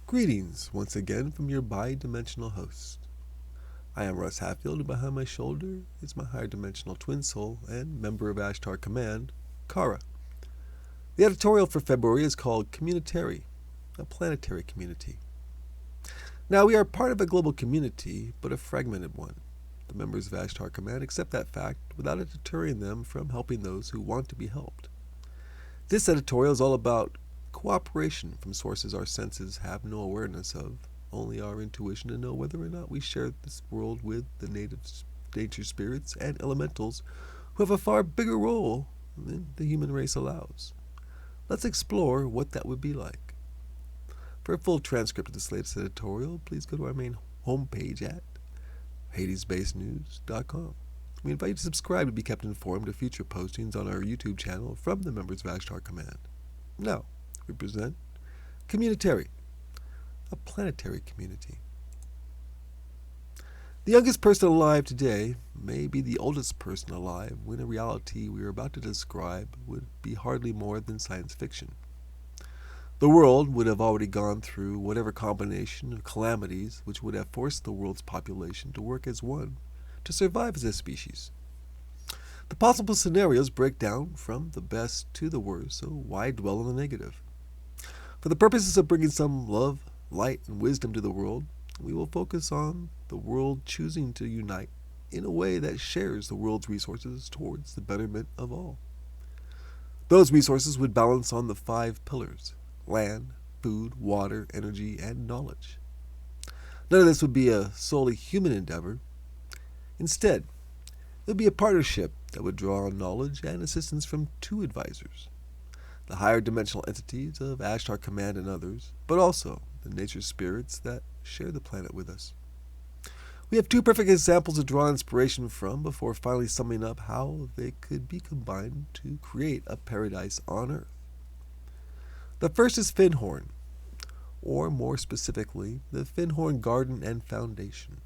Greetings once again from your bi-dimensional host. I am Russ Hatfield, and behind my shoulder is my higher dimensional twin soul and member of Ashtar Command, Kara. The editorial for February is called Communitary, a planetary community. Now, we are part of a global community, but a fragmented one. The members of Ashtar Command accept that fact without it deterring them from helping those who want to be helped. This editorial is all about cooperation from sources our senses have no awareness of, only our intuition to know whether or not we share this world with the nature spirits and elementals who have a far bigger role than the human race allows. Let's explore what that would be like. For a full transcript of this latest editorial, please go to our main homepage at HadesBasedNews.com. We invite you to subscribe to be kept informed of future postings on our YouTube channel from the members of Ashtar Command. Now, we present Communitary, a planetary community. The youngest person alive today may be the oldest person alive when a reality we are about to describe would be hardly more than science fiction. The world would have already gone through whatever combination of calamities which would have forced the world's population to work as one to survive as a species. The possible scenarios break down from the best to the worst, so why dwell on the negative? For the purposes of bringing some love, light, and wisdom to the world, we will focus on the world choosing to unite in a way that shares the world's resources towards the betterment of all. Those resources would balance on the 5 pillars: land, food, water, energy, and knowledge. None of this would be a solely human endeavor. Instead, it would be a partnership that would draw on knowledge and assistance from 2 advisors: the higher dimensional entities of Ashtar Command and others, but also the nature spirits that share the planet with us. We have 2 perfect examples to draw inspiration from before finally summing up how they could be combined to create a paradise on Earth. The first is Findhorn, or more specifically, the Findhorn Garden and Foundation.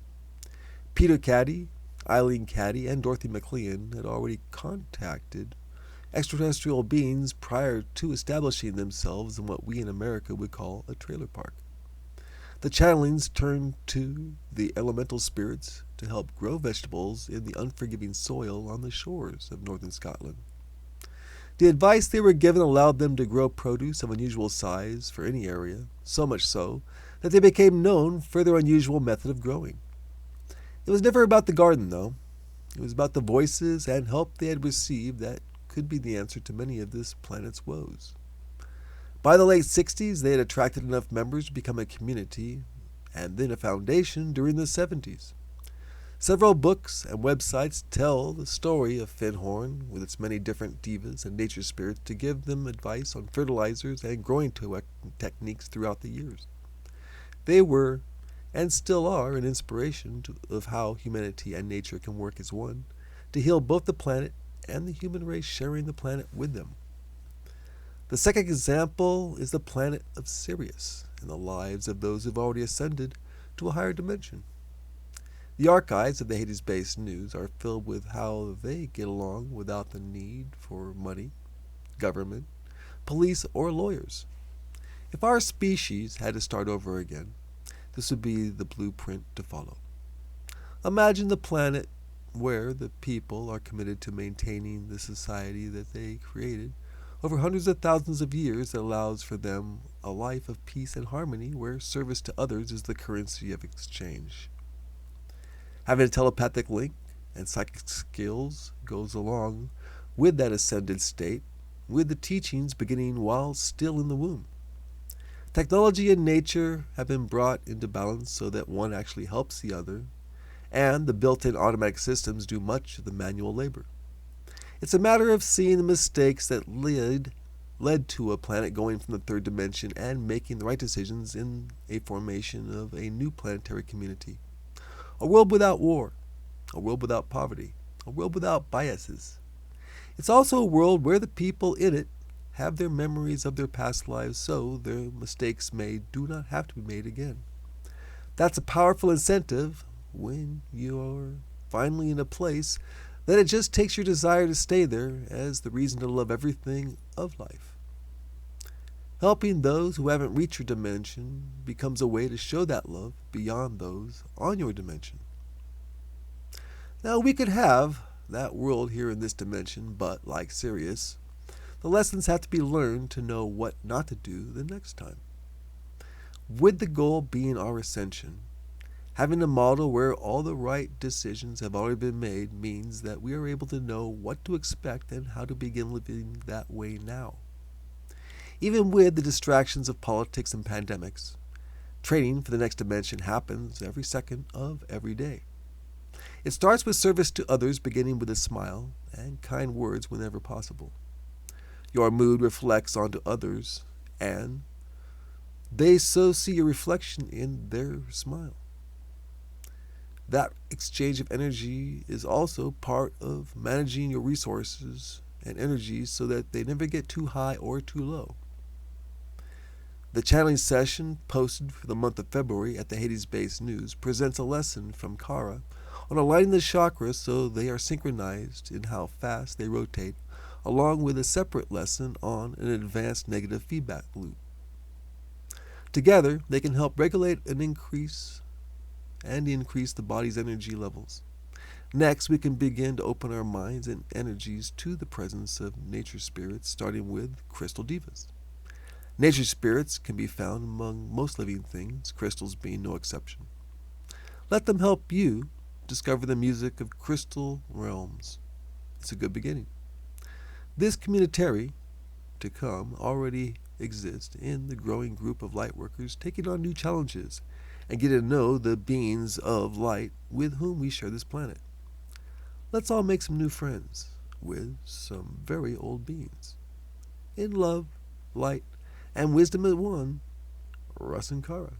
Peter Caddy, Eileen Caddy, and Dorothy McLean had already contacted extraterrestrial beings prior to establishing themselves in what we in America would call a trailer park. The channelings turned to the elemental spirits to help grow vegetables in the unforgiving soil on the shores of northern Scotland. The advice they were given allowed them to grow produce of unusual size for any area, so much so that they became known for their unusual method of growing. It was never about the garden, though. It was about the voices and help they had received that could be the answer to many of this planet's woes. By the late 60s, they had attracted enough members to become a community, and then a foundation during the 70s. Several books and websites tell the story of Findhorn with its many different divas and nature spirits to give them advice on fertilizers and growing techniques throughout the years. They were, and still are, an inspiration of how humanity and nature can work as one to heal both the planet and the human race sharing the planet with them. The second example is the planet of Sirius and the lives of those who've already ascended to a higher dimension. The archives of the Hades-based news are filled with how they get along without the need for money, government, police, or lawyers. If our species had to start over again, this would be the blueprint to follow. Imagine the planet where the people are committed to maintaining the society that they created over hundreds of thousands of years that allows for them a life of peace and harmony where service to others is the currency of exchange. Having a telepathic link and psychic skills goes along with that ascended state, with the teachings beginning while still in the womb. Technology and nature have been brought into balance so that one actually helps the other, and the built-in automatic systems do much of the manual labor. It's a matter of seeing the mistakes that led to a planet going from the 3rd dimension and making the right decisions in a formation of a new planetary community. A world without war, a world without poverty, a world without biases. It's also a world where the people in it have their memories of their past lives so their mistakes made do not have to be made again. That's a powerful incentive when you're finally in a place that it just takes your desire to stay there as the reason to love everything of life. Helping those who haven't reached your dimension becomes a way to show that love beyond those on your dimension. Now, we could have that world here in this dimension, but like Sirius, the lessons have to be learned to know what not to do the next time. With the goal being our ascension, having a model where all the right decisions have already been made means that we are able to know what to expect and how to begin living that way now. Even with the distractions of politics and pandemics, training for the next dimension happens every second of every day. It starts with service to others, beginning with a smile and kind words whenever possible. Your mood reflects onto others, and they so see your reflection in their smile. That exchange of energy is also part of managing your resources and energies so that they never get too high or too low. The channeling session posted for the month of February at the Hades-based news presents a lesson from Kara on aligning the chakras so they are synchronized in how fast they rotate, along with a separate lesson on an advanced negative feedback loop. Together, they can help regulate and increase the body's energy levels. Next, we can begin to open our minds and energies to the presence of nature spirits, starting with crystal divas. Nature spirits can be found among most living things, crystals being no exception. Let them help you discover the music of crystal realms. It's a good beginning. This communitary to come already exists in the growing group of lightworkers taking on new challenges and getting to know the beings of light with whom we share this planet. Let's all make some new friends with some very old beings. In love, light, and wisdom at one, Russ and Kara.